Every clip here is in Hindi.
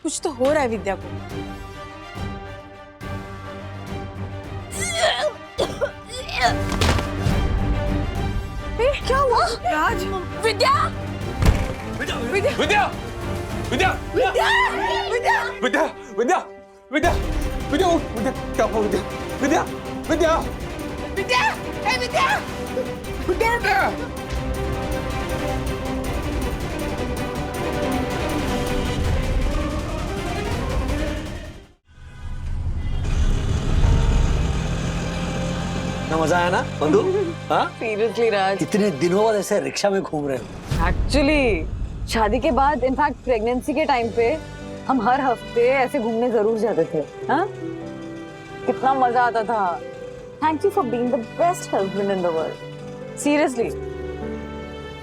कुछ तो हो रहा है विद्या को। क्या हुआ राज? विद्या विद्या विद्या विद्या विद्या विद्या विद्या विद्या विद्या विद्या विद्या क्या हुआ विद्या विद्या विद्या विद्या ए विद्या विद्या मजा आया ना बंधु? हाँ, सीरियसली राज, इतने दिनों बाद ऐसे रिक्शा में घूम रहे हो। एक्चुअली शादी के बाद इनफैक्ट प्रेगनेंसी के टाइम पे हम हर हफ्ते ऐसे घूमने जरूर जाते थे। हाँ, कितना मजा आता था। Thank you for being the best husband in the world. Seriously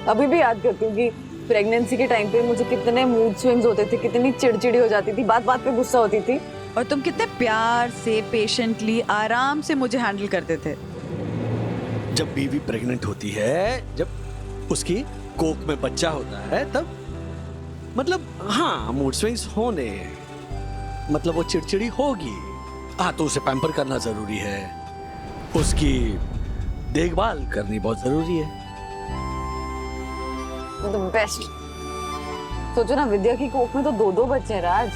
अभी भी याद करती हूँ कि प्रेगनेंसी के टाइम पे मुझे कितने मूड स्विंग्स होते थे, कितनी चिड़चिड़ी हो जाती थी, बात बात पे गुस्सा होती थी, और तुम कितने प्यार से पेशेंटली आराम से मुझे हैंडल करते थे। जब बीवी प्रेग्नेंट होती है, जब उसकी कोख में बच्चा होता है, तब मतलब हाँ मूड स्विंग्स होने, मतलब वो चिड़चिड़ी होगी। हाँ, तो उसे पैम्पर करना जरूरी है, उसकी देखभाल करनी बहुत जरूरी है। The best. सोचो ना, विद्या की कोख में तो 2-2 बच्चे हैं राज।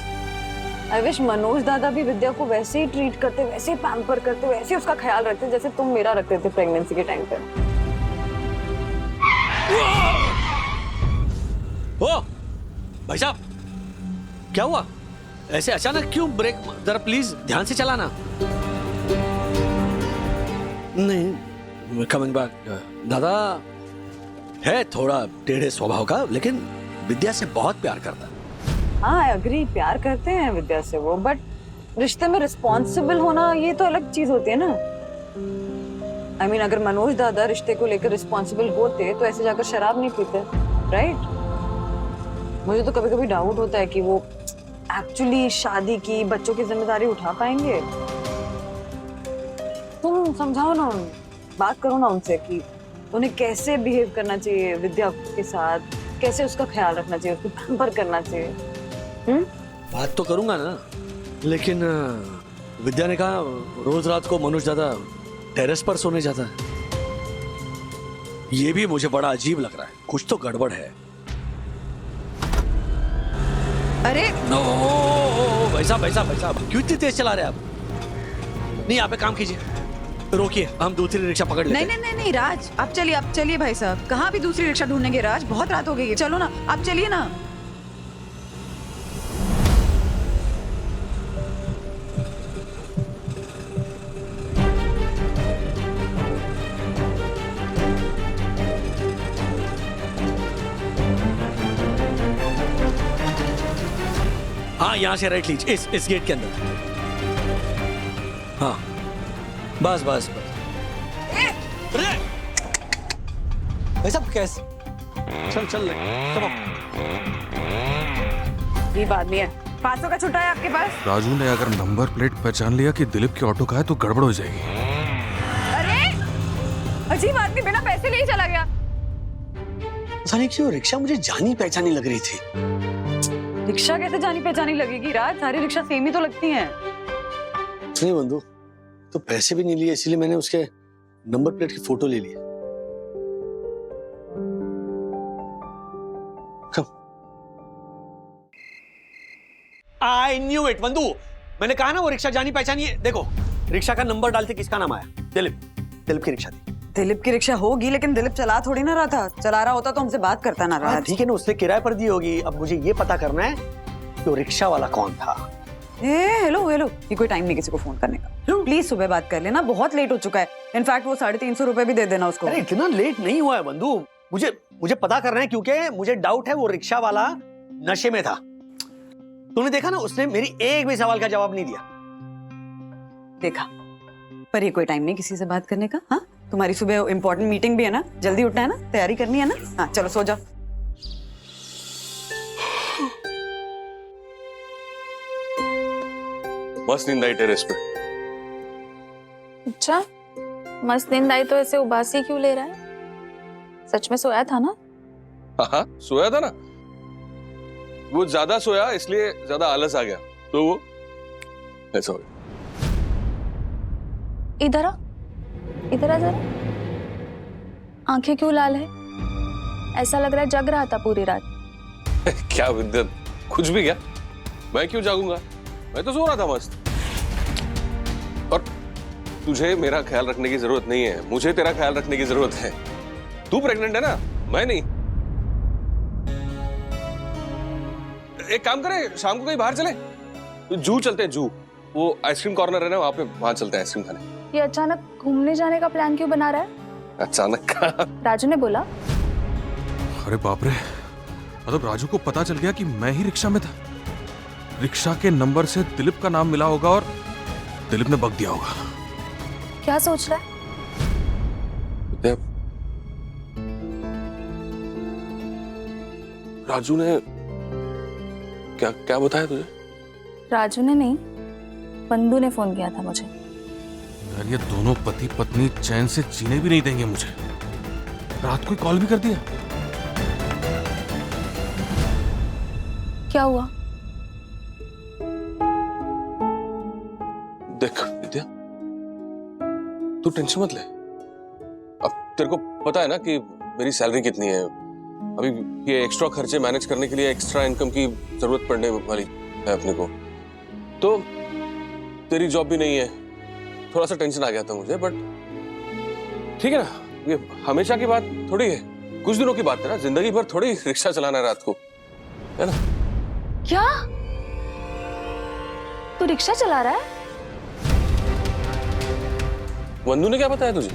आई विश मनोज दादा भी विद्या को वैसे ही ट्रीट करते, वैसे ही पैम्पर करते, वैसे ही उसका ख्याल रखते जैसे तुम मेरा रखते थे प्रेगनेंसी के टाइम पे। ओ भाई साहब, क्या हुआ? ऐसे अचानक क्यों ब्रेक? जरा प्लीज ध्यान से चलाना। नहीं, कमिंग बैक। दादा है थोड़ा टेढ़े स्वभाव का, लेकिन विद्या से बहुत प्यार करता है। हाँ, आई एग्री, प्यार करते हैं विद्या से वो, बट रिश्ते में रिस्पॉन्सिबल होना ये तो अलग चीज होती है ना। आई मीन, अगर मनोज दादा रिश्ते को लेकर रिस्पॉन्सिबल होते तो ऐसे जाकर शराब नहीं पीते, राइट? मुझे तो कभी कभी डाउट होता है कि वो एक्चुअली शादी की, बच्चों की जिम्मेदारी उठा पाएंगे। तुम समझाओ ना, बात करो ना उनसे कि उन्हें कैसे बिहेव करना चाहिए विद्या के साथ, कैसे उसका ख्याल रखना चाहिए, उसको पैम्पर करना चाहिए। बात तो करूंगा ना, लेकिन विद्या ने कहा रोज रात को मनोज दादा टेरेस पर सोने जाता है। ये भी मुझे बड़ा अजीब लग रहा है, कुछ तो गड़बड़ है। अरे नो, भाई साहब क्यों इतनी तेज चला रहे हैं आप? नहीं, आप एक काम कीजिए, रोकिए, हम दूसरी रिक्शा पकड़ लेते हैं। नहीं नहीं नहीं नहीं राज, आप चलिए भाई साहब। कहाँ भी दूसरी रिक्शा ढूंढेंगे राज? बहुत रात हो गई है, चलो ना, आप चलिए ना। हाँ, यहाँ से राइट लीजिए, इस गेट के अंदर। हाँ, बस। अरे भाई साहब कैसे? चल ये बात नहीं है। 500 का छुट्टा है आपके पास? राजू ने अगर नंबर प्लेट पहचान लिया कि दिलीप के ऑटो का है तो गड़बड़ हो जाएगी। अरे अजीब आदमी बिना पैसे ले ही चला गया। पता नहीं क्यों रिक्शा मुझे जानी पहचानी लग रही थी। रिक्शा कैसे जानी पहचानी लगेगी राज? सारी रिक्शा सेम ही तो लगती हैं। नहीं बंधु, तो पैसे भी नहीं लिए, इसलिए मैंने उसके नंबर प्लेट की फोटो ले ली। आई न्यू इट बंधु, मैंने कहा ना वो रिक्शा जानी पहचानी है। देखो, रिक्शा का नंबर डालते किसका नाम आया? दिलीप की रिक्शा थी। दिलीप की रिक्शा होगी, लेकिन दिलीप चला थोड़ी ना रहा था। चला रहा होता तो हमसे बात करता ना राज। ठीक है ना, उसने किराए पर दी होगी। अब मुझे ये पता करना है कि वो रिक्शा वाला कौन था। हेलो, ये कोई टाइम नहीं किसी को फोन करने का। प्लीज सुबह बात कर लेना, बहुत लेट हो चुका है। इनफैक्ट वो 350 रुपए भी दे देना उसको। अरे इतना लेट नहीं हुआ है बंधु, मुझे पता करना है, क्योंकि मुझे डाउट है वो रिक्शा वाला नशे में था। तूने देखा ना, उसने मेरी एक भी सवाल का जवाब नहीं दिया। देखा, पर ये कोई टाइम नहीं किसी से बात करने का। हाँ, तुम्हारी सुबह इंपॉर्टेंट मीटिंग भी है ना, जल्दी उठना है ना, तैयारी करनी है ना। हाँ चलो सो जाओ। मस्त नींद आई टेरेस पे। अच्छा, मस्त नींद आई तो ऐसे उबासी क्यों ले रहा है? सच में सोया था ना? हाँ, सोया था ना। वो ज्यादा सोया इसलिए ज्यादा आलस आ गया, तो वो ऐसा हो गया। इधर आ, इधर आ जरा। आंखें क्यों लाल है? ऐसा लग रहा है जग रहा था पूरी रात। क्या विद्या, कुछ भी क्या? मैं क्यों जागूंगा? मैं तो सो रहा था मस्त। और तुझे मेरा ख्याल रखने की जरूरत नहीं है, मुझे तेरा ख्याल रखने की जरूरत है। तू प्रेग्नेंट है ना, मैं नहीं। एक काम करें, शाम को कहीं बाहर चले, जू चलते हैं। जू, वो आइसक्रीम कॉर्नर है ना, वहां चलते हैं आइसक्रीम खाने। ये अचानक घूमने जाने का प्लान क्यों बना रहा है? अचानक का? राजू ने बोला। अरे बाप रे, मतलब राजू को पता चल गया कि मैं ही रिक्शा में था। रिक्शा के नंबर से दिलीप का नाम मिला होगा और दिलीप ने बक दिया होगा। क्या सोच रहा है? राजू ने क्या क्या बताया तुझे? राजू ने नहीं, बंधु ने फोन किया था मुझे। यार ये दोनों पति पत्नी चैन से जीने भी नहीं देंगे मुझे। रात को कॉल भी कर दिया। क्या हुआ? देख विद्या, तू टेंशन मत ले। अब तेरे को पता है ना कि मेरी सैलरी कितनी है। अभी ये एक्स्ट्रा खर्चे मैनेज करने के लिए एक्स्ट्रा इनकम की जरूरत पड़ने वाली है अपने को। तो तेरी जॉब भी नहीं है, थोड़ा सा टेंशन आ गया था मुझे, बट ठीक है ना, ये हमेशा की बात थोड़ी है, कुछ दिनों की बात है ना, जिंदगी भर थोड़ी रिक्शा चलाना है रात को, है ना? क्या तू रिक्शा चला रहा है? बंधु ने क्या बताया तुझे?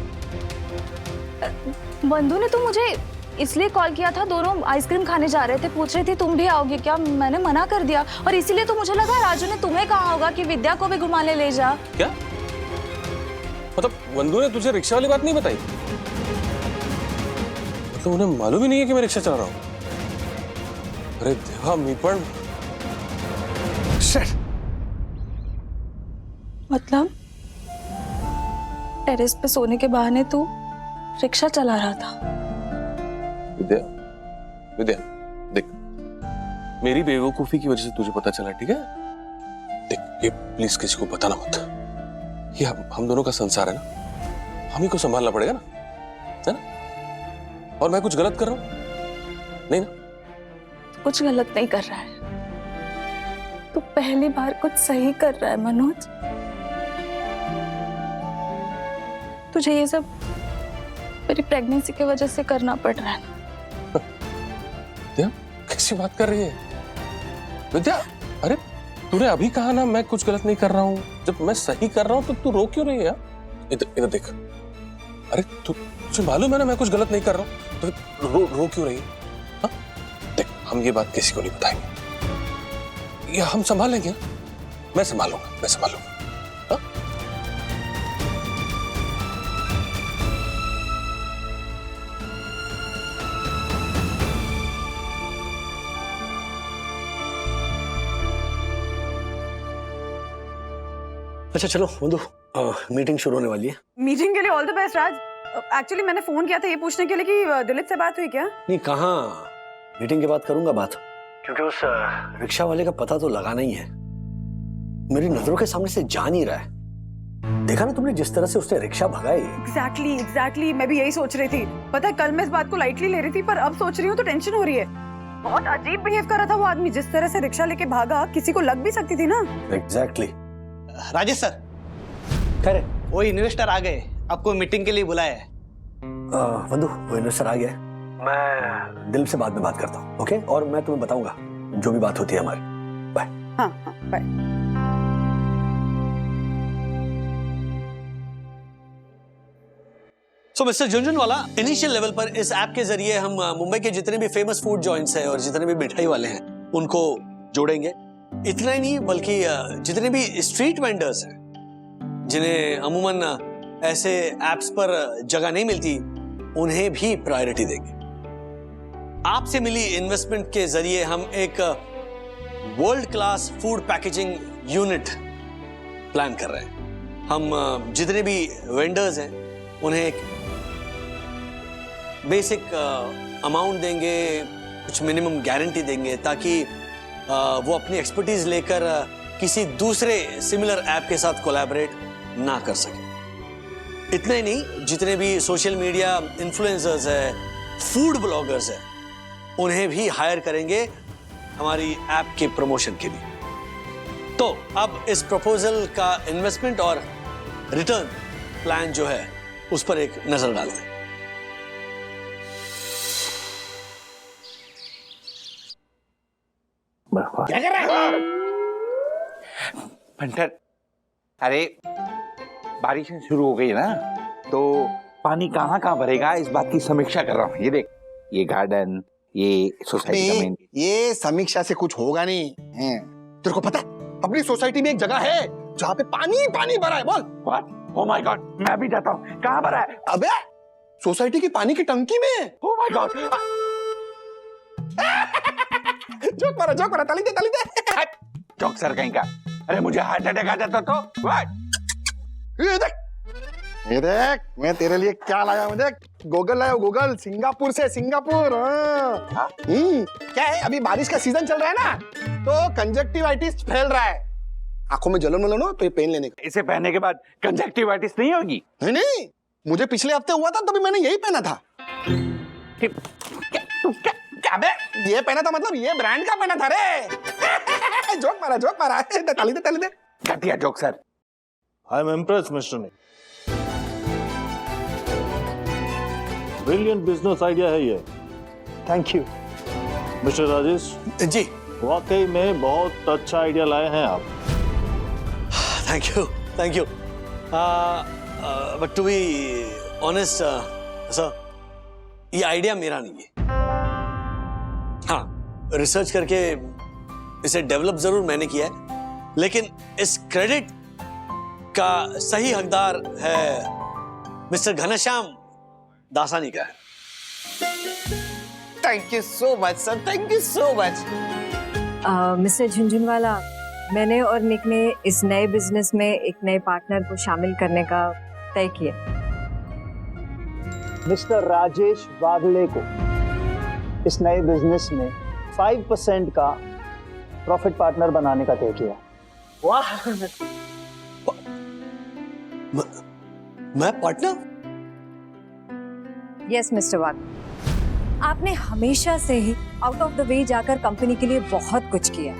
बंधु ने तो मुझे इसलिए कॉल किया था, दोनों आइसक्रीम खाने जा रहे थे, पूछ रही थी तुम भी आओगे क्या। मैंने मना कर दिया और इसीलिए तो मुझे लगा राजू ने तुम्हें कहा होगा कि विद्या को भी घुमाने ले जा। क्या मतलब बंधु ने तुझे रिक्शा वाली बात नहीं बताई? मतलब उन्हें मालूम ही नहीं है कि मैं रिक्शा चला रहा हूं? अरे देवा, मी पण मतलब टेरेस पे सोने के बहाने तू रिक्शा चला रहा था? विद्या, विद्या देख, मेरी बेवकूफी की वजह से तुझे पता चला, ठीक है? देख, ये प्लीज किसी को पता ना मत। ये हम दोनों का संसार है ना, हम ही को संभालना पड़ेगा ना, है ना? और मैं कुछ गलत कर रहा हूं? नहीं ना? कुछ गलत नहीं कर रहा है, तू पहली बार कुछ सही कर रहा है मनोज। तुझे ये सब मेरी प्रेगनेंसी की वजह से करना पड़ रहा है ना? विद्या, कैसी बात कर रही है विद्या? अरे तूने अभी कहा ना मैं कुछ गलत नहीं कर रहा हूँ। जब मैं सही कर रहा हूँ तो तू रो क्यों रही है यार? इधर देख। अरे तुझे मालूम है ना मैं कुछ गलत नहीं कर रहा हूँ, तो रो क्यों रही है? हाँ? देख, हम ये बात किसी को नहीं बताएंगे, ये हम संभाल लेंगे। मैं संभालूंगा, मैं संभालूंगा। अच्छा चलो बंधु, मीटिंग शुरू होने वाली है। मीटिंग के लिए all the best Raj. Actually मैंने फोन किया था ये पूछने के लिए कि दिलीप से बात हुई क्या? नहीं, कहाँ, मीटिंग के बाद करूंगा बात, क्योंकि उस रिक्शा वाले का पता तो लगाना ही है। मेरी नजरों के सामने से जा नहीं रहा है। देखा ना तुमने जिस तरह से उसने रिक्शा भगाई। एग्जैक्टली मैं भी यही सोच रही थी। पता है कल मैं इस बात को लाइटली ले रही थी, पर अब सोच रही हूँ तो टेंशन हो रही है। बहुत अजीब बिहेव कर रहा था वो आदमी, जिस तरह से रिक्शा लेके भागा, किसी को लग भी सकती थी ना। एग्जैक्टली। राजेश सर, कह रहे वो इन्वेस्टर आ गए, आपको मीटिंग के लिए बुलाया है। बंधु, वो इन्वेस्टर आ गया, मैं दिलीप से बाद में बात करता हूँ, ओके? और मैं तुम्हें बताऊंगा जो भी बात होती है हमारी। बाय। हाँ बाय। सो मिस्टर झुनझुनवाला, इनिशियल लेवल पर इस ऐप के जरिए हम मुंबई के जितने भी फेमस फूड जॉइंट्स हैं और जितने भी मिठाई वाले हैं उनको जोड़ेंगे। इतना ही नहीं, बल्कि जितने भी स्ट्रीट वेंडर्स हैं जिन्हें अमूमन ऐसे ऐप्स पर जगह नहीं मिलती, उन्हें भी प्रायोरिटी देंगे। आपसे मिली इन्वेस्टमेंट के जरिए हम एक world class food packaging unit plan कर रहे हैं। हम जितने भी वेंडर्स हैं उन्हें एक बेसिक अमाउंट देंगे, कुछ मिनिमम गारंटी देंगे, ताकि वो अपनी एक्सपर्टीज लेकर किसी दूसरे सिमिलर ऐप के साथ कोलैबोरेट ना कर सके। इतना ही नहीं, जितने भी सोशल मीडिया इन्फ्लुएंसर्स हैं, फूड ब्लॉगर्स हैं, उन्हें भी हायर करेंगे हमारी ऐप के प्रमोशन के लिए। तो अब इस प्रपोजल का इन्वेस्टमेंट और रिटर्न प्लान जो है उस पर एक नजर डालते हैं। क्या कर रहा है पंटर? अरे बारिश शुरू हो गई ना, तो पानी कहाँ कहाँ भरेगा इस बात की समीक्षा कर रहा हूँ। ये देख, ये गार्डन, ये सोसाइटी का मेन। ये समीक्षा से कुछ होगा नहीं है। तेरे को पता है अपनी सोसाइटी में एक जगह है जहाँ पे पानी पानी भरा है। बोल। What? Oh my God, मैं भी जाता हूँ। कहाँ भरा है? अबे सोसाइटी की पानी की टंकी में। Oh my God. जोक मारा ताली दे। चौक सर कहीं का। अरे मुझे हार्ट अटैक आ जाता तो What? ये देख मैं तेरे लिए क्या लाया हूँ। देख गूगल लाया हूँ, गूगल सिंगापुर से। सिंगापुर हाँ। क्या है, अभी बारिश का सीजन चल रहा है ना, तो कंजक्टिवाइटिस फैल रहा है। आंखों में जलन वलन हो तो ये पेन लेने का। इसे पहनने के बाद कंजक्टिवाइटिस नहीं होगी? नहीं, मुझे पिछले हफ्ते हुआ था तभी मैंने यही पहना था। क्या बे? ये पहना था मतलब ये ब्रांड का पहना था रे। जोक मारा ताली दे। घटिया joke sir. I am impressed mister Nick. Brilliant business idea है ये। Thank you. मिस्टर राजेश, जी वाकई में बहुत अच्छा आइडिया लाए हैं आप। Thank you. But to be honest sir, ये आइडिया मेरा नहीं है। हाँ, रिसर्च करके इसे डेवलप जरूर मैंने किया है, लेकिन इस क्रेडिट का सही हकदार है मिस्टर घनश्याम दासानी का है। Thank you so much sir, thank you so much. Mister Jhunjhunwala, मैंने और निक ने इस नए बिजनेस में एक नए पार्टनर को शामिल करने का तय किया। मिस्टर राजेश वागले को इस नए बिजनेस में 5% का प्रॉफिट पार्टनर बनाने का तय किया। वाह, मैं पार्टनर? यस मिस्टर वागले, आपने हमेशा से ही आउट ऑफ द वे जाकर कंपनी के लिए बहुत कुछ किया।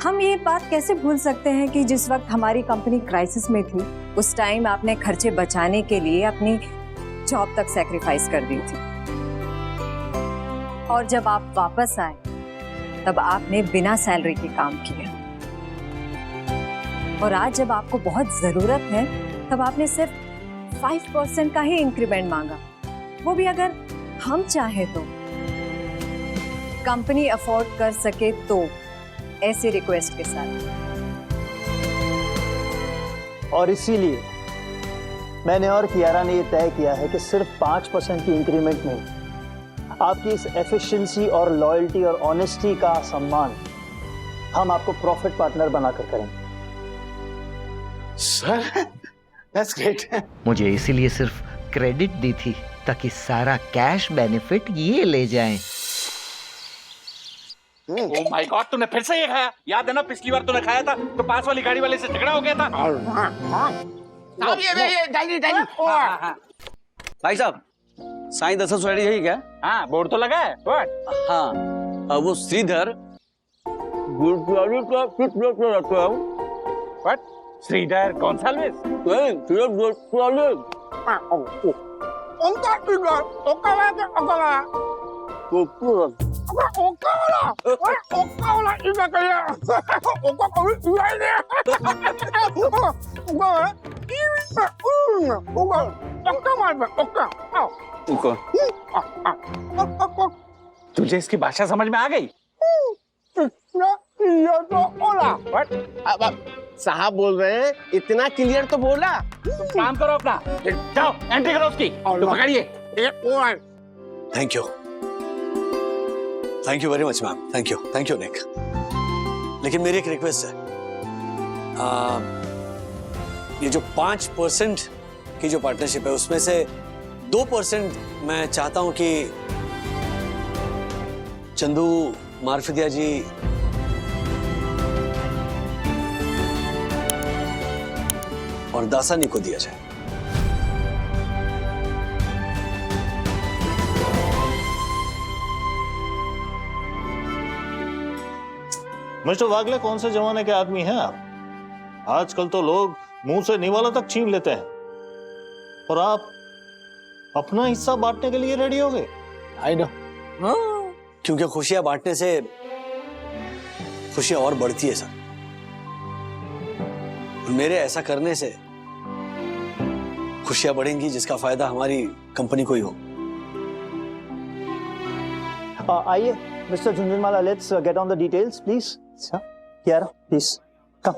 हम ये बात कैसे भूल सकते हैं कि जिस वक्त हमारी कंपनी क्राइसिस में थी, उस टाइम आपने खर्चे बचाने के लिए अपनी जॉब तक सैक्रिफाइस कर दी थी, और जब आप वापस आए तब आपने बिना सैलरी के काम किया, और आज जब आपको बहुत जरूरत है तब आपने सिर्फ 5% का ही इंक्रीमेंट मांगा, वो भी अगर हम चाहे तो। कंपनी अफोर्ड कर सके तो ऐसे रिक्वेस्ट के साथ। और इसीलिए मैंने और कियारा ने ये तय किया है कि सिर्फ 5% की इंक्रीमेंट में आपकी इस एफिशिएंसी और लॉयल्टी और ऑनेस्टी का सम्मान हम आपको प्रॉफिट पार्टनर बनाकर करेंगे। Sir that's great. मुझे इसीलिए सिर्फ क्रेडिट दी थी ताकि सारा कैश बेनिफिट ये ले जाएं। Oh my God, तूने फिर से ये खाया? याद है ना पिछली बार तूने खाया था तो पास वाली गाड़ी वाले से झगड़ा हो गया था। साहब ये डायरी भाई साहब, साईं दशरथ सोसाइटी यही क्या? हाँ, बोर्ड तो लगा है। What? हाँ, वो श्रीधर गुरुद्वारे का किस ब्लॉक में रहता है? What? श्रीधर कॉन्साल्विस? श्रीधर गुरुद्वारे। उनका फिगर ओकाला के ओकाला ओकाला इधर करिए ओका कभी उड़ाई दे ओका तुझे इसकी भाषा समझ में आ गई? ये तो ओला। What? साहब बोल रहे हैं, इतना क्लियर तो बोला। तुम काम करो अपना, जाओ एंट्री करो उसकी, तो पकड़िए। Thank you very much ma'am, thank you Nick. लेकिन मेरी एक रिक्वेस्ट है, ये जो 5% की जो पार्टनरशिप है उसमें से 2% मैं चाहता हूं कि चंदू मार्फिदिया जी और दासानी को दिया जाए। मिस्टर वागले, कौन से जमाने के आदमी हैं आप? आजकल तो लोग मुंह से निवाला तक छीन लेते हैं, और आप अपना हिस्सा बांटने के लिए रेडी हो गए। आई नो, क्योंकि खुशियां बांटने से खुशियां और बढ़ती है सर। मेरे ऐसा करने से खुशियां बढ़ेंगी जिसका फायदा हमारी कंपनी को ही हो। आइए mister Jhunjhunwala, let's get on the details please. Kiara please come.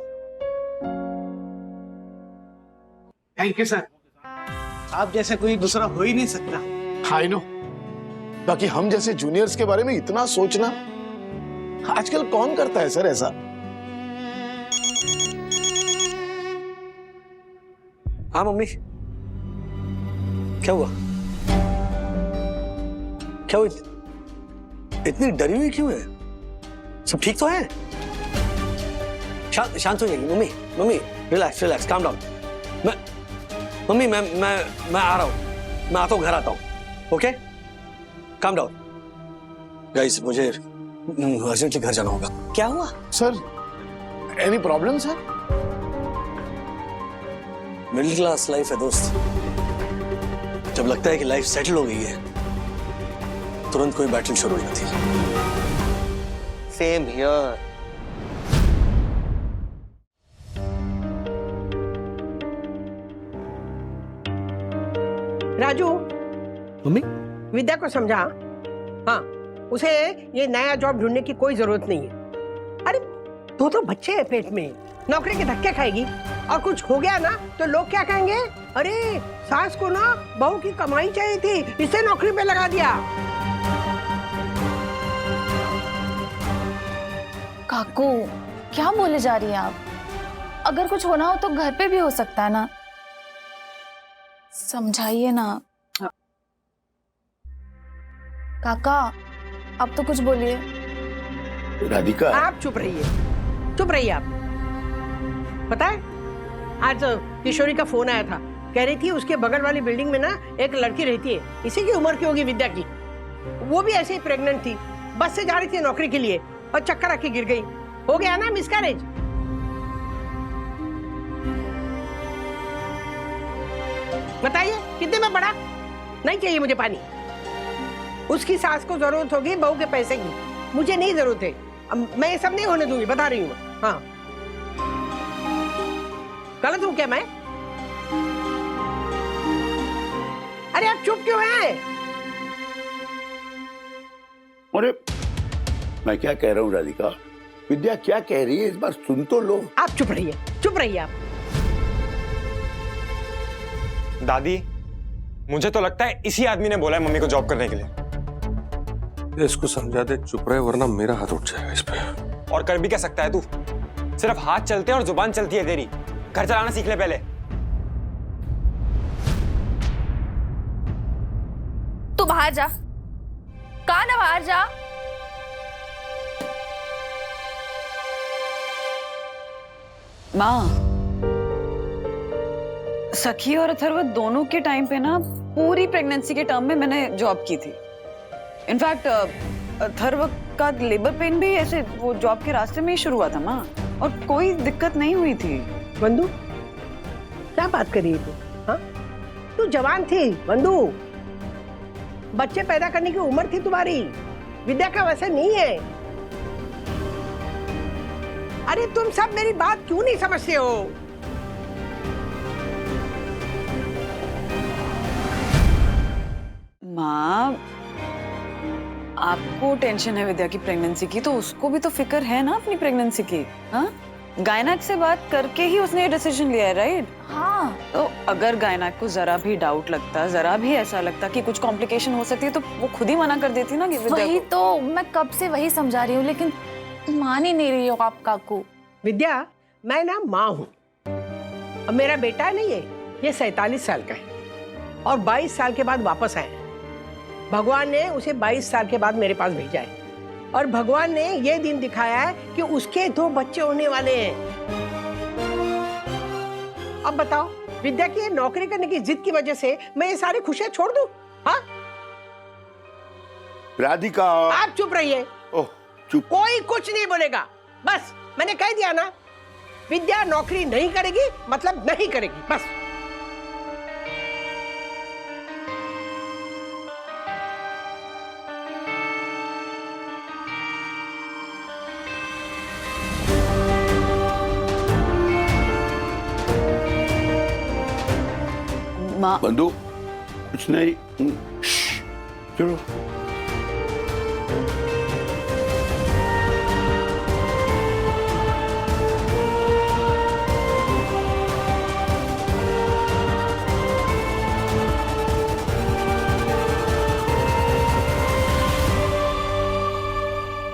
Thank you sir. आप जैसे कोई दूसरा हो ही नहीं सकता। आई नो, बाकी हम जैसे जूनियर्स के बारे में इतना सोचना आजकल कौन करता है सर ऐसा? हाँ मम्मी, क्या हुआ? क्या हुआ? इतनी डरी हुई क्यों है? सब ठीक तो है? शांत हो जाएगी mummy. Mummy relax relax, calm down. Mummy मैं आ रहा हूँ, मैं आता हूँ, घर आता हूँ। Okay, calm down. गाइस, मुझे अर्जेंटली घर जाना होगा। क्या हुआ sir? Any problem sir? Middle class life है दोस्त। जब लगता है कि लाइफ सेटल हो गई है, तुरंत कोई बैटल शुरू हो जाती है। Same here. Raju, mummy Vidya को समझा। हाँ, उसे ये नया जॉब ढूंढने की कोई जरूरत नहीं है। अरे दो तो बच्चे हैं पेट में, नौकरी के धक्के खाएगी, और कुछ हो गया ना तो लोग क्या कहेंगे? अरे सास को ना बहू की कमाई चाहिए थी, इसे नौकरी पे लगा दिया। काकू, क्या बोले जा रही हैं आप? अगर कुछ होना हो तो घर पे भी हो सकता है ना, समझाइए ना। काका, अब तो कुछ बोलिए। राधिका, आप चुप रहिए, चुप रहिए आप। पता है, आज किशोरी का फोन आया था, कह रही थी उसके बगल वाली बिल्डिंग में ना एक लड़की रहती है, इसी की उम्र की होगी, विद्या की। वो भी ऐसे ही प्रेग्नेंट थी, बस से जा रही थी नौकरी के लिए और चक्कर आके गिर गई। हो गया ना मिसकैरेज। बताइए कितने में पड़ा? नहीं चाहिए मुझे पानी। उसकी सास को जरूरत होगी बहू के पैसे की, मुझे नहीं जरूरत है। अब मैं ये सब नहीं होने दूंगी, बता रही हूँ। हाँ, गलत हूँ क्या मैं? अरे आप चुप क्यों हैं? अरे मैं क्या कह रहा हूँ राधिका, विद्या क्या कह रही है इस बार सुन तो लो। आप चुप रहिए, चुप रहिए आप। दादी, मुझे तो लगता है इसी आदमी ने बोला है मम्मी को जॉब करने के लिए। इसको समझा दे, चुप रहे वरना मेरा हाथ उठ जाएगा इस पे। और कर भी क्या सकता है तू? सिर्फ हाथ चलते हैं और जुबान चलती है तेरी। घर चलाना सीख ले पहले। तू बाहर जा, कहा ना बाहर जा। माँ, सखी और अथर्व दोनों के टाइम पे ना पूरी प्रेगनेंसी के टर्म में मैंने जॉब की थी। इनफैक्ट अथर्व का लेबर पेन भी ऐसे वो जॉब के रास्ते में ही शुरू हुआ था माँ, और कोई दिक्कत नहीं हुई थी। बंधु, क्या बात कर रही है तू? हाँ, तू जवान थी बंधु, बच्चे पैदा करने की उम्र थी तुम्हारी। विद्या का वैसे नहीं है। अरे तुम सब मेरी बात क्यों नहीं समझते हो? माँ, आपको टेंशन है विद्या की प्रेगनेंसी की, तो उसको भी तो फिक्र है ना अपनी प्रेगनेंसी की। हाँ, गायनेक से बात करके ही उसने ये डिसीजन लिया है, राइट? हाँ, तो अगर गायनेक को जरा भी डाउट लगता, जरा भी ऐसा लगता कि कुछ कॉम्प्लिकेशन हो सकती है, तो वो खुद ही मना कर देती ना कि विद्या वही को। तो मैं कब से वही समझा रही हूँ, लेकिन मान ही नहीं रही हो आप काकू। विद्या, मैं ना माँ हूँ, अब मेरा बेटा नहीं है, ये 47 साल का है और 22 साल के बाद वापस आया है। भगवान ने उसे 22 साल के बाद मेरे पास भेजा है। और भगवान ने ये दिन दिखाया है कि उसके 2 बच्चे होने वाले हैं। अब बताओ, विद्या की नौकरी करने की जिद की वजह से मैं ये सारी खुशियां छोड़ दूं? हाँ, राधिका आप चुप रहिए। ओह चुप। कोई कुछ नहीं बोलेगा, बस मैंने कह दिया ना, विद्या नौकरी नहीं करेगी मतलब नहीं करेगी, बस। माँ बंधु कुछ नहीं। श्श, चलो।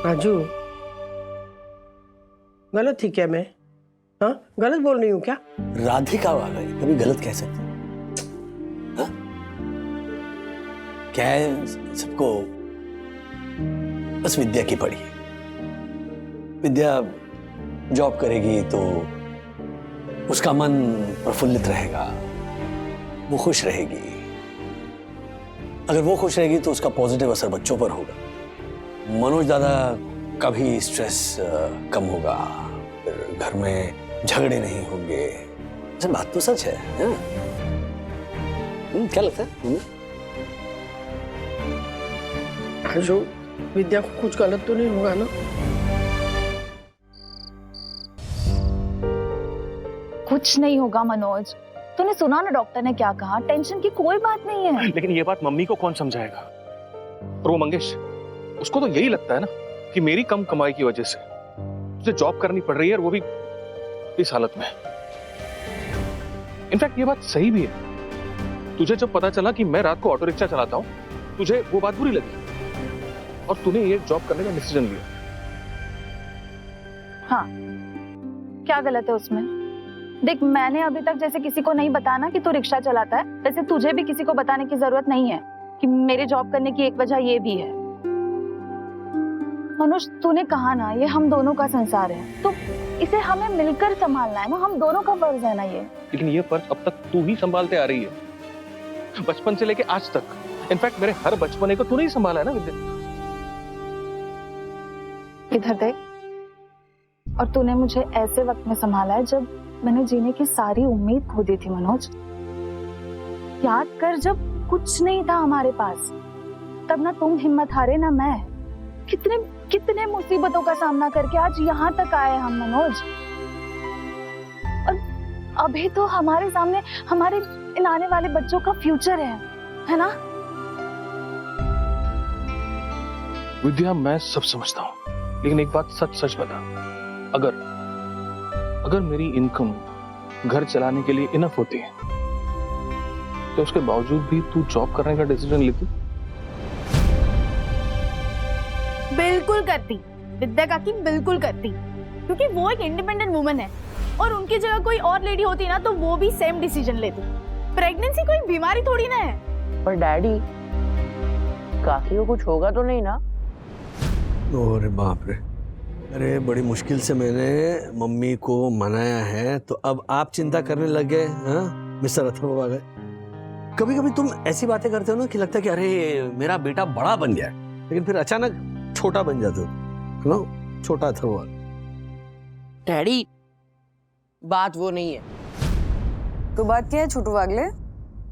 राजू, गलत थी क्या मैं? हाँ, गलत बोल रही हूँ क्या? राधिका आ गई, कभी गलत कह सकते? हाँ? क्या है, सबको बस विद्या की पड़ी है। विद्या जॉब करेगी तो उसका मन प्रफुल्लित रहेगा, वो खुश रहेगी। अगर वो खुश रहेगी तो उसका पॉजिटिव असर बच्चों पर होगा। मनोज दादा का भी स्ट्रेस कम होगा, फिर घर में झगड़े नहीं होंगे। अच्छा, बात तो सच है, हाँ? क्या लगता है? राजू, विद्या को कुछ गलत तो नहीं होगा ना? कुछ नहीं होगा मनोज, तूने सुना ना डॉक्टर ने क्या कहा, टेंशन की कोई बात नहीं है। लेकिन ये बात मम्मी को कौन समझाएगा? और वो मंगेश, उसको तो यही लगता है ना कि मेरी कम कमाई की वजह से तुझे जॉब करनी पड़ रही है, और वो भी इस हालत में। इनफैक्ट ये बात सही भी है। तुझे जब पता चला कि मैं रात को ऑटो रिक्शा चलाता हूं, तुझे वो बात बुरी लगी और तूने ये जॉब करने का डिसीजन लिया। हाँ, क्या गलत है उसमें? देख, मैंने अभी तक जैसे किसी को नहीं बताना कि तू रिक्शा चलाता है, वैसे तुझे भी किसी को बताने की जरूरत नहीं है कि मेरे जॉब करने की एक वजह ये भी है। मनोज, तूने कहा ना, ये हम दोनों का संसार है, तो इसे हमें मिलकर संभालना है ना, हम दोनों का फर्ज है ना ये। लेकिन ये फर्ज अब तक तू ही संभालते आ रही है, बचपन से लेके आज तक। इनफैक्ट मेरे हर बचपने को तूने ही संभाला है ना विद्या। इधर देख, और तूने मुझे ऐसे वक्त में संभाला है जब मैंने जीने की सारी उम्मीद खो दी थी। मनोज, याद कर, जब कुछ नहीं था हमारे पास, तब ना तुम हिम्मत हारे ना मैं। कितने कितने मुसीबतों का सामना करके आज यहाँ तक आए हम मनोज। और अभी तो हमारे सामने हमारे इन आने वाले बच्चों का फ्यूचर है ना? विद्या, मैं सब समझता हूँ, लेकिन एक बात सच सच बता, अगर मेरी इनकम घर चलाने के लिए इनफ होती है तो उसके बावजूद भी तू जॉब करने का डिसीजन लेती? बिल्कुल करती विद्या काकी, बिल्कुल करती, क्योंकि वो एक इंडिपेंडेंट वुमन है और उनकी जगह कोई और लेडी होती ना तो वो भी सेम डिसीजन लेती। प्रेगनेंसी कोई बीमारी थोड़ी ना है। पर डैडी, काकी को कुछ होगा तो नहीं ना? अरे बाप रे, अरे बड़ी मुश्किल से मैंने मम्मी को मनाया है, तो अब आप चिंता करने लग गए? हाँ मिस्टर अथर्व आ गए। कभी कभी तुम ऐसी बातें करते हो ना कि लगता है कि अरे मेरा बेटा बड़ा बन गया, लेकिन फिर अचानक छोटा बन जाते हो ना, छोटा अथर्व। डैडी, बात वो नहीं है। तो बात क्या है छोटू वागले?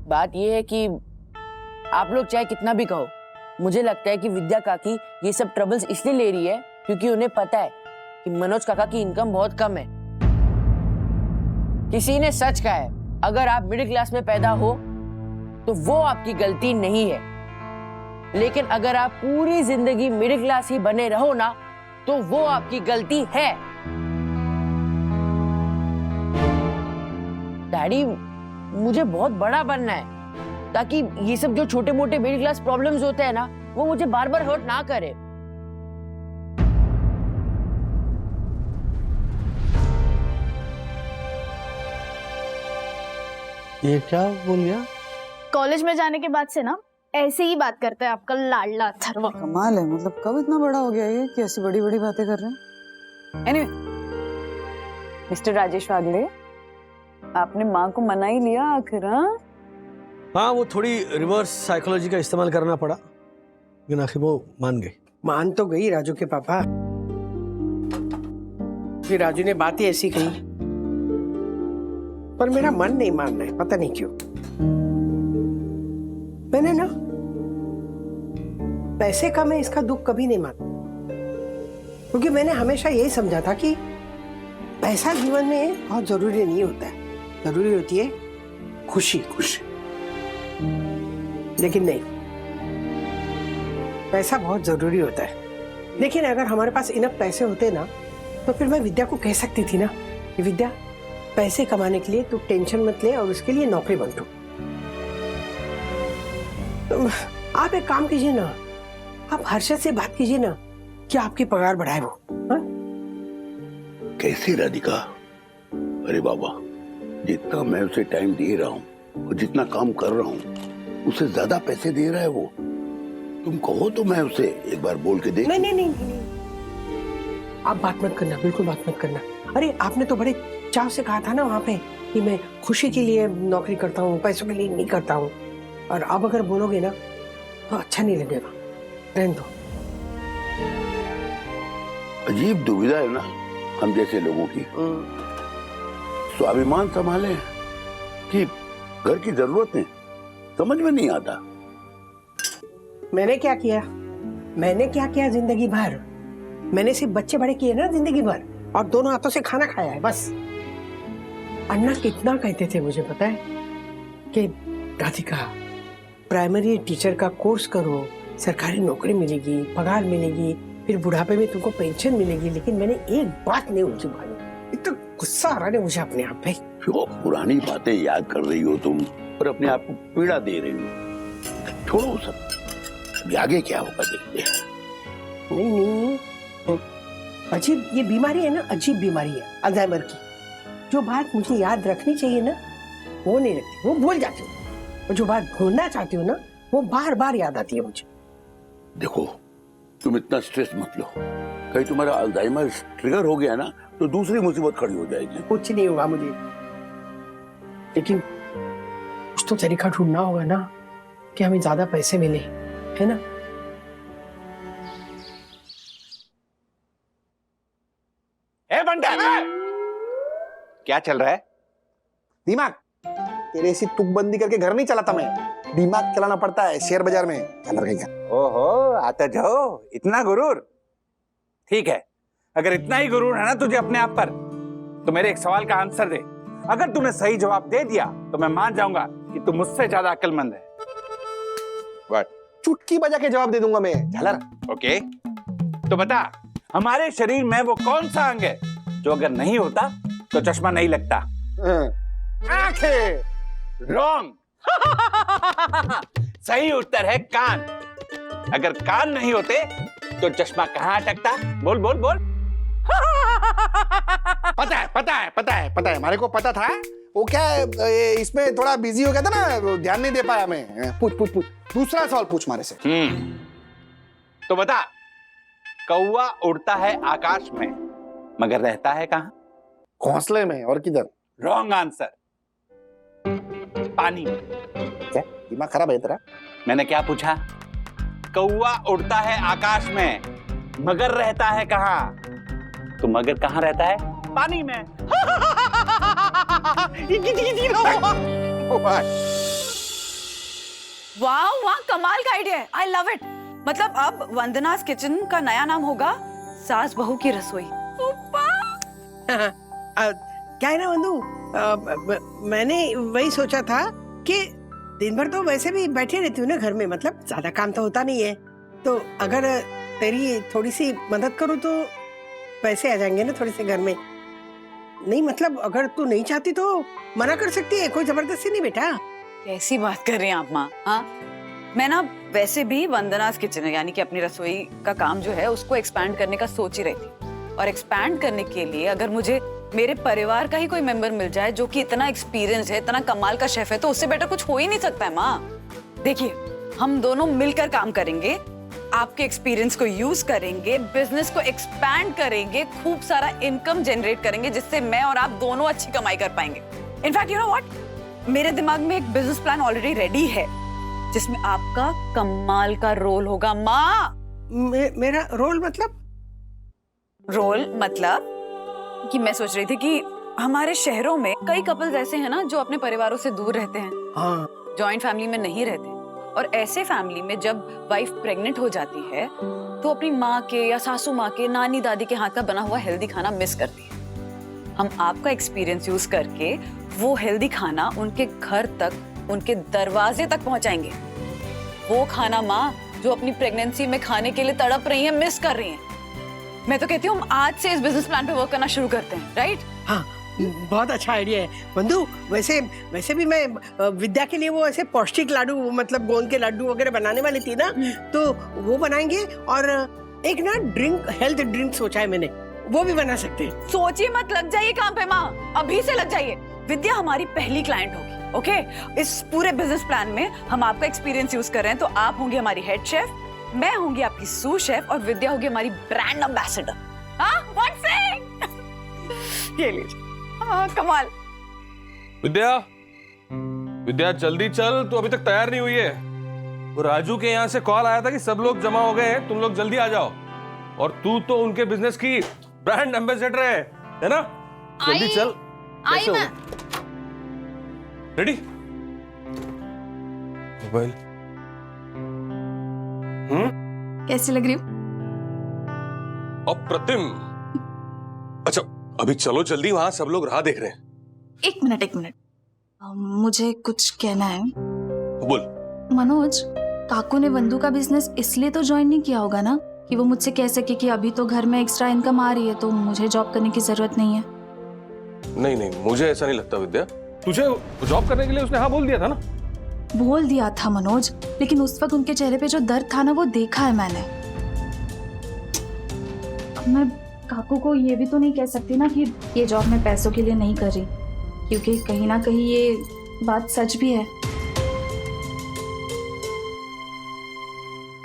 बात ये है कि आप लोग चाहे कितना भी कहो, मुझे लगता है कि विद्या काकी ये सब ट्रबल्स इसलिए ले रही है क्योंकि उन्हें पता है कि मनोज काका की इनकम बहुत कम है। किसी ने सच कहा है, अगर आप मिडिल क्लास में पैदा हो तो वो आपकी गलती नहीं है, लेकिन अगर आप पूरी जिंदगी मिडिल क्लास ही बने रहो ना तो वो आपकी गलती है। डैडी, मुझे बहुत बड़ा बनना है ताकि ये सब जो छोटे मोटे मिडिल क्लास प्रॉब्लम्स होते हैं ना, वो मुझे बार बार हर्ट ना करे। ये क्या बोल गया? कॉलेज में जाने के बाद से ना ऐसे ही बात करता है आपका लाडला अथर्व। कमाल है, मतलब कब इतना बड़ा हो गया ये कि ऐसी बड़ी बड़ी बातें कर रहे हैं। एनीवे, मिस्टर राजेश वागले, आपने माँ को मना ही लिया आखिर। हाँ, वो थोड़ी रिवर्स साइकोलॉजी का इस्तेमाल करना पड़ा, लेकिन आखिर वो मान गई। मान तो गई राजू के पापा, फिर राजू ने बात ही ऐसी कही, पर मेरा मन नहीं मान रहा है, पता नहीं क्यों। मैंने ना पैसे का मैं इसका दुख कभी नहीं माना, क्योंकि मैंने हमेशा यही समझा था कि पैसा जीवन में बहुत जरूरी नहीं होता है, जरूरी होती है खुशी। खुशी लेकिन नहीं, पैसा बहुत जरूरी होता है। लेकिन अगर हमारे पास इनफ पैसे होते ना, तो फिर मैं विद्या को कह सकती थी ना कि विद्या, पैसे कमाने के लिए तू टेंशन मत ले और उसके लिए नौकरी बंटो। आप एक काम कीजिए ना, आप हर्षद से बात कीजिए ना कि आपकी पगार बढ़ाए वो। कैसी राधिका? अरे बाबा, जितना मैं उसे टाइम दे रहा हूँ और जितना काम कर रहा हूँ, उससे ज्यादा पैसे दे रहा है वो। तुम कहो तो मैं उसे एक बार बोल के देख। नहीं नहीं नहीं, नहीं। आप बात मत करना, बिल्कुल बात मत करना। अरे आपने तो बड़े चाव से कहा था ना वहाँ पे कि मैं खुशी के लिए नौकरी करता हूँ, पैसों के लिए नहीं करता हूँ। और अब अगर बोलोगे ना तो अच्छा नहीं लगेगा, रहने दो। अजीब दुविधा है ना हम जैसे लोगों की। स्वाभिमान संभाले कि घर की जरूरतें, समझ में नहीं आता। मैंने क्या किया? मैंने क्या किया जिंदगी भर? मैंने सिर्फ बच्चे बड़े किए ना जिंदगी भर, और दोनों हाथों से खाना खाया है बस। अन्ना कितना कहते थे मुझे पता है कि राधिका, प्राइमरी टीचर का कोर्स करो, सरकारी नौकरी मिलेगी, पगार मिलेगी, फिर बुढ़ापे में तुमको पेंशन मिलेगी। लेकिन मैंने एक बात नहीं उनकी मानी। इतना गुस्सा आ रहा है मुझे अपने आप पे। जो पुरानी बातें याद कर रही हो तुम और अपने आप को पीड़ा दे रही हो, छोड़ो सब। अभी आगे क्या होगा देखते हैं। नहीं नहीं, अजीब ये बीमारी है ना, अजीब बीमारी है अल्जाइमर की। जो बात मुझे याद रखनी चाहिए ना, वो नहीं रखती, वो भूल जाती हूँ। और जो बात भूलना चाहती हूँ ना, वो बार बार याद आती है मुझे। देखो, तुम इतना स्ट्रेस मत लो। कहीं तुम्हारा अल्जाइमर ट्रिगर हो गया ना, तो दूसरी मुसीबत खड़ी हो जाएगी। कुछ नहीं होगा मुझे, लेकिन कुछ तो तरीका ढूंढना होगा ना कि हमें ज्यादा पैसे मिले, है ना? ए बंटा, क्या चल रहा है? दिमाग तेरे सी तुकबंदी करके घर नहीं चलाता मैं, दिमाग चलाना पड़ता है शेयर बाजार में। ओहो, आता जाओ, इतना गुरूर। ठीक है, अगर इतना ही गुरूर है ना तुझे अपने आप पर, तो मेरे एक सवाल का आंसर दे। अगर तूने सही जवाब दे दिया तो मैं मान जाऊंगा कि तू मुझसे ज्यादा अक्लमंद है। What? चुटकी बजा के जवाब दे दूंगा मैं, झालर। ओके, तो बता, हमारे शरीर में वो कौन सा अंग है जो अगर नहीं होता तो चश्मा नहीं लगता? आंखें। रॉन्ग। सही उत्तर है कान। अगर कान नहीं होते तो चश्मा कहाँ अटकता? बोल बोल बोल। पता है पता है पता है पता है, हमारे को पता था। वो क्या है, इसमें थोड़ा बिजी हो गया था ना, ध्यान नहीं दे पाया मैं। पूछ पूछ पूछ, दूसरा सवाल पूछ मारे से। तो बता, कौवा उड़ता है आकाश में मगर रहता है कहाँ? घोंसले में, और किधर? रॉन्ग आंसर, पानी में। क्या दिमाग खराब है तेरा? मैंने क्या पूछा? कौवा उड़ता है आकाश में मगर रहता है कहाँ? तो मगर कहाँ रहता है? पानी में। वाह वाह, कमाल का आइडिया है, आई लव इट। मतलब अब वंदनास किचन का नया नाम होगा सास बहू की रसोई। क्या है ना वंदू, मैंने वही सोचा था कि दिन भर तो वैसे भी बैठे रहती हूँ ना घर में, मतलब ज्यादा काम तो होता नहीं है, तो अगर तेरी थोड़ी सी मदद करूँ तो पैसे आ जाएंगे ना थोड़े से घर में। नहीं मतलब अगर तू नहीं चाहती तो मना कर सकती है, कोई जबरदस्ती नहीं बेटा। कैसी बात कर रही हैं आप माँ? हाँ, मैं ना वैसे भी वंदनास किचन यानी कि अपनी रसोई का काम जो है उसको एक्सपैंड करने का सोच ही रही थी। और एक्सपैंड करने के लिए अगर मुझे मेरे परिवार का ही कोई मेंबर मिल जाए जो कि इतना एक्सपीरियंस है, इतना कमाल का शेफ है, तो उससे बेटर कुछ हो ही नहीं सकता है माँ। देखिए, हम दोनों मिलकर काम करेंगे, आपके एक्सपीरियंस को यूज करेंगे, बिजनेस को एक्सपैंड करेंगे, खूब सारा इनकम जनरेट करेंगे, जिससे मैं और आप दोनों अच्छी कमाई कर पाएंगे। इनफैक्ट यू नो व्हाट, मेरे दिमाग में एक बिजनेस प्लान ऑलरेडी रेडी है, जिसमें आपका कमाल का रोल होगा। माँ, मेरा रोल मतलब? रोल मतलब कि मैं सोच रही थी कि हमारे शहरों में कई कपल्स ऐसे हैं ना जो अपने परिवारों से दूर रहते हैं, जॉइंट फैमिली में नहीं रहते, और ऐसे फैमिली में जब वाइफ प्रेग्नेंट हो जाती है तो अपनी माँ के या सासू माँ के, नानी दादी के हाथ का बना हुआ हेल्दी खाना मिस करती है। हम आपका एक्सपीरियंस यूज करके वो हेल्दी खाना उनके घर तक, उनके दरवाजे तक पहुंचाएंगे। वो खाना माँ जो अपनी प्रेगनेंसी में खाने के लिए तड़प रही है, मिस कर रही है। मैं तो कहती हूँ हम आज से इस बिजनेस प्लान पे वर्क करना शुरू करते हैं, राइट? हाँ, बहुत अच्छा आइडिया है बंधु। वैसे भी मैं विद्या के लिए वो ऐसे पौष्टिक लाडू, मतलब गोंद के लड्डू वगैरह बनाने वाली थी ना, तो वो बनाएंगे। और एक ना ड्रिंक, हेल्थ ड्रिंक सोचा है मैंने, वो भी बना सकते हैं। सोचिए मत, लग जाइए काम पे माँ, अभी से लग जाइए। विद्या हमारी पहली क्लाइंट होगी, ओके? इस पूरे बिजनेस प्लान में हम आपका एक्सपीरियंस यूज कर रहे हैं, तो आप होंगी हमारी हेड शेफ, मैं होंगी आपकी सूस शेफ, और विद्या होगी हमारी ब्रांड एम्बेसडर। हाँ, व्हाट से? ये लीजिए। हाँ, कमाल। विद्या, विद्या जल्दी चल, तू अभी तक तैयार नहीं हुई है। वो राजू के यहाँ से कॉल आया था कि सब लोग जमा हो गए हैं, तुम लोग जल्दी आ जाओ। और तू तो उनके बिजनेस की ब्रांड एम्बेसडर है ना? जल्दी चल। आई मैं। रेडी? मोबाइल। कैसी लग रही हूँ? अप्रतिम। अच्छा अभी चलो जल्दी, वहां सब लोग राह देख रहे हैं। एक मिनट, मुझे कुछ कहना है। बोल। मनोज, काकू ने बंधु का बिजनेस इसलिए तो ज्वाइन नहीं किया होगा ना कि वो मुझसे कह सके कि अभी तो घर में एक्स्ट्रा इनकम आ रही है तो मुझे जॉब करने की जरूरत नहीं है। नहीं, मुझे ऐसा नहीं लगता विद्या। तुझे जॉब करने के लिए उसने हाँ बोल दिया था ना? बोल दिया था मनोज, लेकिन उस वक्त उनके चेहरे पे जो दर्द था ना, वो देखा है मैंने। मैं काकू को ये भी तो नहीं कह सकती ना कि ये जॉब मैं पैसों के लिए नहीं कर रही, क्योंकि कहीं ना कहीं ये बात सच भी है।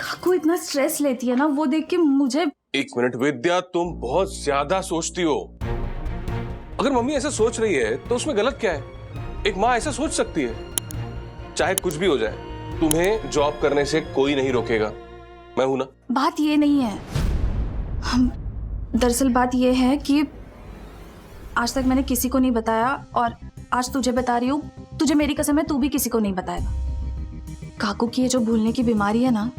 काकू इतना स्ट्रेस लेती है ना, वो देख के मुझे। एक मिनट विद्या, तुम बहुत ज्यादा सोचती हो। अगर मम्मी ऐसा सोच रही है तो उसमें गलत क्या है? एक माँ ऐसा सोच सकती है। चाहे कुछ भी हो जाए, तुम्हें जॉब करने से कोई नहीं रोकेगा, मैं हूं ना। बात ये नहीं है, दरअसल बात ये है कि आज तक मैंने किसी को नहीं बताया, और आज तुझे बता रही हूँ। तुझे मेरी कसम है, तू भी किसी को नहीं बताएगा। काकू की ये जो भूलने की बीमारी है ना,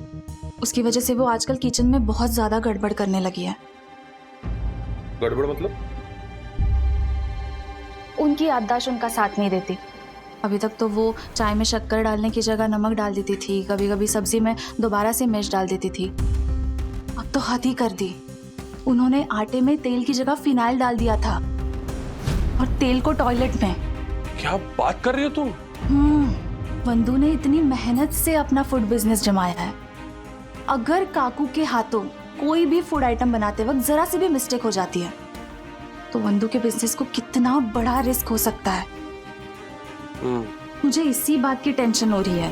उसकी वजह से वो आजकल किचन में बहुत ज्यादा गड़बड़ करने लगी है। गड़बड़ मतलब? उनकी याददाश्त उनका साथ नहीं देती। अभी तक तो वो चाय में शक्कर डालने की जगह नमक डाल देती थी, कभी कभी सब्जी में दोबारा से मिर्च डाल देती थी। अब तो हद ही कर दी। उन्होंने आटे में तेल की जगह फिनाइल डाल दिया था, और तेल को टॉयलेट में। क्या बात कर रही हो तुम? बंधु ने इतनी मेहनत से अपना फूड बिजनेस जमाया है। अगर काकू के हाथों कोई भी फूड आइटम बनाते वक्त जरा सी भी मिस्टेक हो जाती है तो बंधु के बिजनेस को कितना बड़ा रिस्क हो सकता है। मुझे इसी बात की टेंशन हो रही है।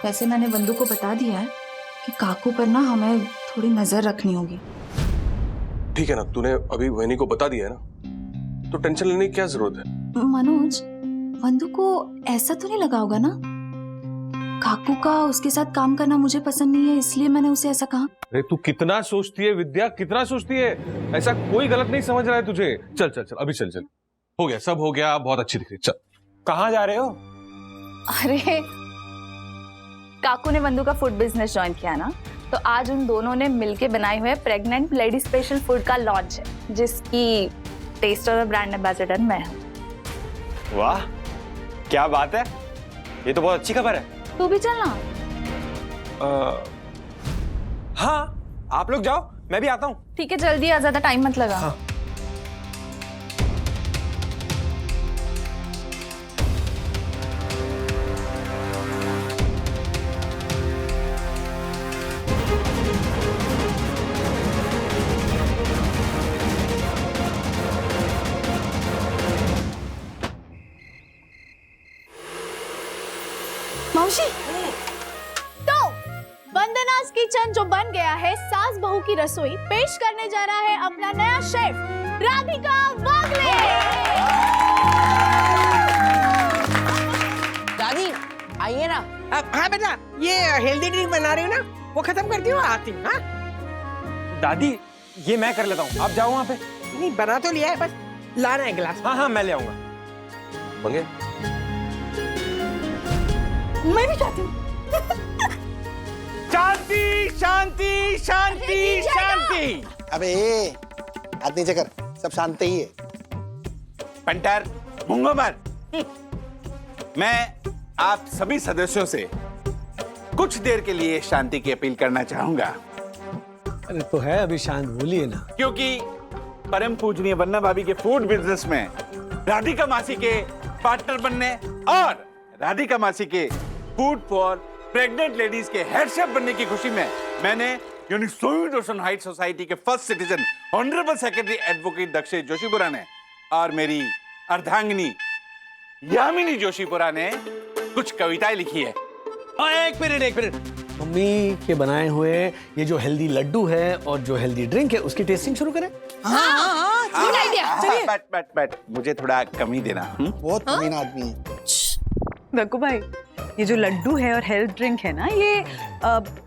वैसे मैंने बंधु को बता दिया है कि काकू पर ना हमें थोड़ी नजर रखनी होगी। ठीक है ना, तूने अभी वहनी को बता दिया है ना, तो टेंशन लेने की क्या जरूरत है? मनोज, बंधु को ऐसा तो नहीं लगा होगा ना काकू का उसके साथ काम करना मुझे पसंद नहीं है, इसलिए मैंने उसे ऐसा कहा। अरे तू कितना सोचती है विद्या, कितना सोचती है। ऐसा कोई गलत नहीं समझ रहा है तुझे। चल अभी चल। हो गया, सब हो गया, बहुत अच्छी दिख रही। चल। कहाँ जा रहे हो? अरे काकू ने बंधु का फूड बिजनेस ज्वाइन किया ना, तो आज उन दोनों ने मिलके बनाए हुए प्रेग्नेंट लेडी स्पेशल फूड का लॉन्च है, जिसकी टेस्टर और ब्रांड एम्बेसडर मैं हूँ। वाह, क्या बात है, ये तो बहुत अच्छी खबर है। तू भी चलना। हाँ, आप लोग जाओ, मैं भी आता हूँ। ठीक है, जल्दी आ, ज्यादा टाइम मत लगा। हाँ। मौसी तो वंदनास किचन जो बन गया है सास बहू की रसोई, पेश करने जा रहा है अपना नया शेफ राधिका वागले। दादी आइए ना। हाँ बेटा, ये हेल्दी ड्रिंक बना रही हूँ ना, वो खत्म करती हूँ, आती हूँ। हाँ दादी ये मैं कर लेता हूँ, आप जाओ वहाँ पे। नहीं, बना तो लिया है, बस लाना है गिलास। हाँ हाँ मैं ले आऊंगा। मंगे मैं भी चाहती हूँ। शांति शांति शांति शांति। अबे हाथ नीचे कर, सब शांत ही है। पंटर मूंगो मत। मैं आप सभी सदस्यों से कुछ देर के लिए शांति की अपील करना चाहूंगा। अरे तो है, अभी शांत बोलिए ना। क्योंकि परम पूजनीय वन्ना भाभी के फूड बिजनेस में राधिका मासी के पार्टनर बनने और राधिका मासी के फूड फॉर प्रेग्नेंट लेडीज के हेड शेफ बनने की खुशी में मैंने यानी सोवियत ओशन हाइट सोसाइटी के first citizen honourable secretary advocate Dakshesh Joshipura ने और मेरी अर्धांगिनी यामिनी जोशीपुरा ने कुछ कविताएं लिखी है। एक मिनट, मम्मी के बनाए हुए ये जो हेल्दी लड्डू है और जो हेल्दी ड्रिंक है उसकी टेस्टिंग शुरू करें। Good idea. बट मुझे थोड़ा कम ही देना। बहुत कमीना आदमी है। दक्कू भाई, ये जो लड्डू है और हेल्थ ड्रिंक है ना, ये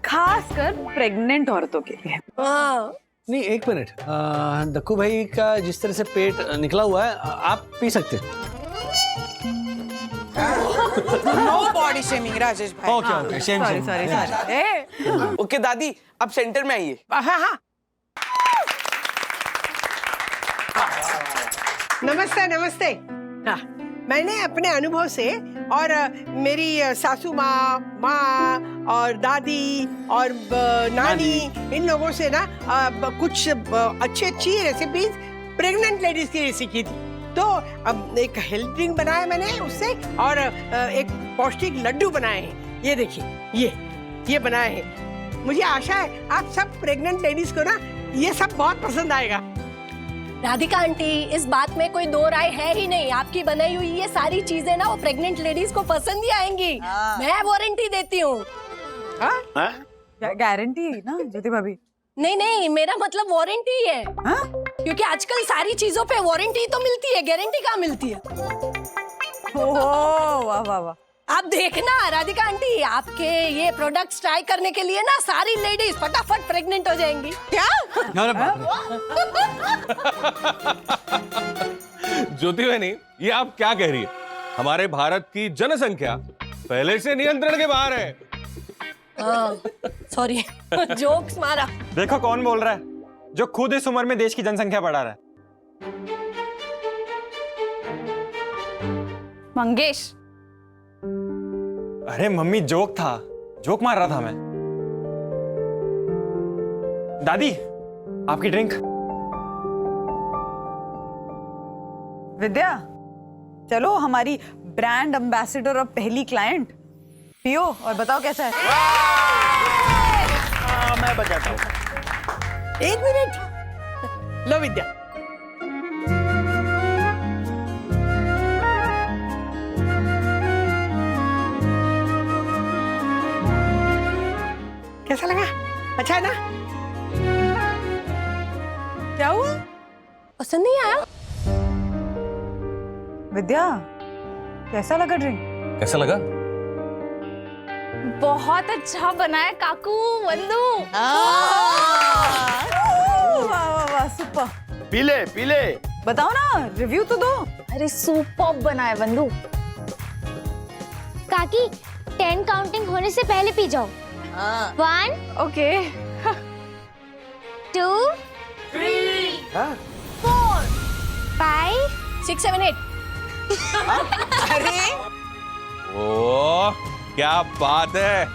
खास कर प्रेग्नेंट औरतों के लिए। नहीं, एक मिनट, दक्कू भाई का जिस तरह से पेट निकला हुआ है, आप पी सकते हैं। नो बॉडी शेमिंग राजेश भाई। Okay, Shem. सॉरी। ओके दादी, अब सेंटर में आइए। हाँ। नमस्ते। हाँ, मैंने अपने अनुभव से और मेरी सासू माँ और दादी और नानी, इन लोगों से ना कुछ अच्छी रेसिपीज प्रेग्नेंट लेडीज के लिए सीखी थी। तो अब एक हेल्थ ड्रिंक बनाया मैंने उससे, और एक पौष्टिक लड्डू बनाए हैं। ये देखिए, ये बनाए हैं। मुझे आशा है आप सब प्रेग्नेंट लेडीज को ना ये सब बहुत पसंद आएगा। राधिका आंटी, इस बात में कोई दो राय है ही नहीं। आपकी बनाई हुई ये सारी चीजें ना वो प्रेग्नेंट लेडीज को पसंद ही आएंगी। मैं वारंटी देती हूँ। गारंटी ना ज्योति भाभी? नहीं, मेरा मतलब वारंटी है। क्योंकि आजकल सारी चीजों पे वारंटी तो मिलती है, गारंटी कहाँ मिलती है। वाह। आप देखना राधिका आंटी, आपके ये प्रोडक्ट्स ट्राई करने के लिए ना सारी लेडीज फटाफट प्रेग्नेंट हो जाएंगी। क्या? ज्योति बहनी, ये आप क्या कह रही है? हमारे भारत की जनसंख्या पहले से नियंत्रण के बाहर है। सॉरी, जोक्स मारा। देखो कौन बोल रहा है, जो खुद इस उम्र में देश की जनसंख्या बढ़ा रहा है। मंगेश। अरे मम्मी, जोक मार रहा था मैं। दादी, आपकी ड्रिंक। विद्या, चलो हमारी ब्रांड एम्बेसडर और पहली क्लाइंट पियो और बताओ कैसा है। मैं बजाता हूँ। एक मिनट, लो विद्या। कैसा लगा? अच्छा है ना? क्या हुआ? पसंद नहीं आया? विद्या, कैसा लगा ड्रिंक? कैसा लगा? बहुत अच्छा बनाया काकू, वंदू। वाह, सुपर। पी ले। बताओ ना, रिव्यू तो दो। अरे सुपर्ब बनाया वंदू। काकी, 10 काउंटिंग होने से पहले पी जाओ। 1 ओके 2 3 4 5 6 7 8। अरे ओ, क्या बात है।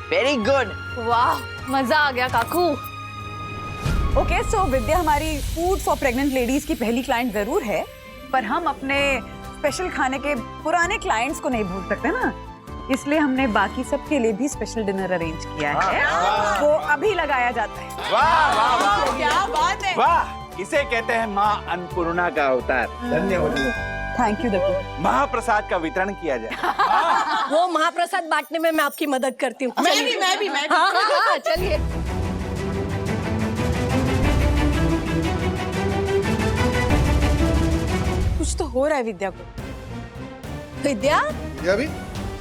Very good. वाह, मजा आ गया काकू। ओके, सो विद्या हमारी फूड फॉर प्रेग्नेंट लेडीज की पहली क्लाइंट जरूर है, पर हम अपने स्पेशल खाने के पुराने क्लाइंट्स को नहीं भूल सकते ना, इसलिए हमने बाकी सबके लिए भी स्पेशल डिनर अरेंज किया है। वो अभी लगाया जाता है। वाह, क्या बात है। वाह, इसे कहते हैं माँ अन्नपूर्णा का अवतार। धन्यवाद। Thank you Dakku. महाप्रसाद का वितरण किया जाए। वो महाप्रसाद बांटने में मैं आपकी मदद करती हूँ। मैं भी। हाँ, चलिए। कुछ तो हो रहा है विद्या को। विद्या, विद्या भी?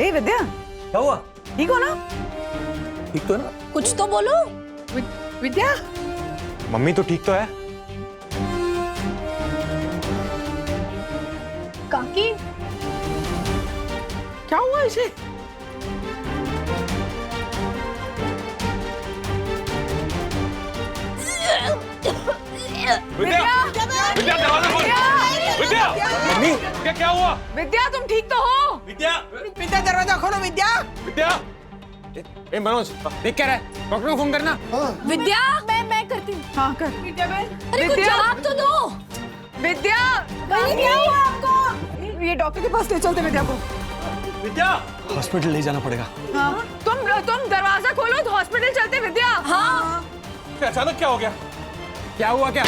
ए विद्या, क्या हुआ? ठीक हो ना? ठीक तो है ना? कुछ तो बोलो। विद्या, मम्मी तो ठीक तो है? काकी क्या हुआ इसे? विद्या विद्या दरवाजा खोल। विद्या मम्मी क्या हुआ? विद्या तुम ठीक तो हो? विद्या विद्या दरवाजा खोलो। विद्या, विद्या ए मनोज देख क्या रहा है? डॉक्टर को फोन करना। विद्या, मैं करती हूँ। हाँ कर। विद्या बहन, अरे कुछ जवाब तो दो। विद्या, क्या हुआ आपको? ये डॉक्टर के पास ले चलते विद्या को। विद्या हॉस्पिटल ले जाना पड़ेगा। हाँ, तुम दरवाजा खोलो तो हॉस्पिटल चलते विद्या। हाँ, अचानक क्या हो गया? क्या हुआ क्या?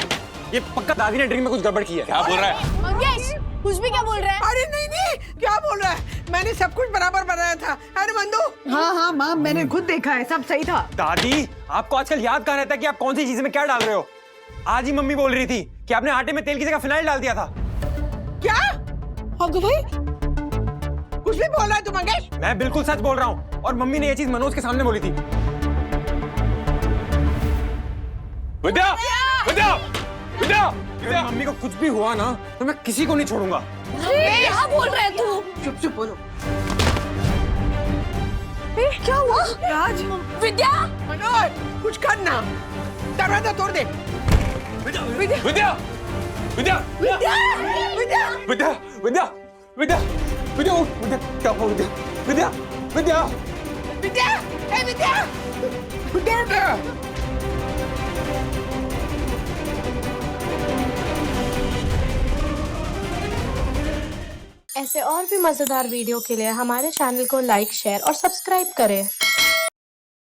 ये पक्का दादी ने ड्रिंक में कुछ गड़बड़ की है। क्या बोल रहा है? मंगेश, कुछ भी क्या बोल रहा है? अरे नहीं, क्या बोल रहा है? मैंने सब कुछ बराबर बनाया था। अरे मंदू। हाँ माँ, मैंने खुद देखा है, सब सही था। दादी आपको आजकल याद कहाँ रहता है कि आप कौन सी चीज में क्या डाल रहे हो? आज ही मम्मी बोल रही थी कि आपने आटे में तेल की जगह फिनाइल डाल दिया था। क्या? अगो भाई, कुछ भी बोल रहा है तू मंगेश? मैं बिल्कुल सच बोल रहा हूँ और मम्मी ने ये चीज मनोज के सामने बोली थी। विद्या विद्या विद्या अगर मम्मी को कुछ भी हुआ ना तो मैं किसी को नहीं छोड़ूंगा। क्या बोल रहा है तू? चुप बोलो। क्या हुआ? राज, विद्या, मनोज कुछ करना। दरवाजा तोड़ दे। विद्या विद्या विद्या विद्या, विद्या, विद्या विद्या विद्या विद्या उठ। विद्या क्या हुआ? विद्या विद्या विद्या विद्या, ए विद्या, विद्या। ऐसे और भी मजेदार वीडियो के लिए हमारे चैनल को लाइक, शेयर और सब्सक्राइब करें।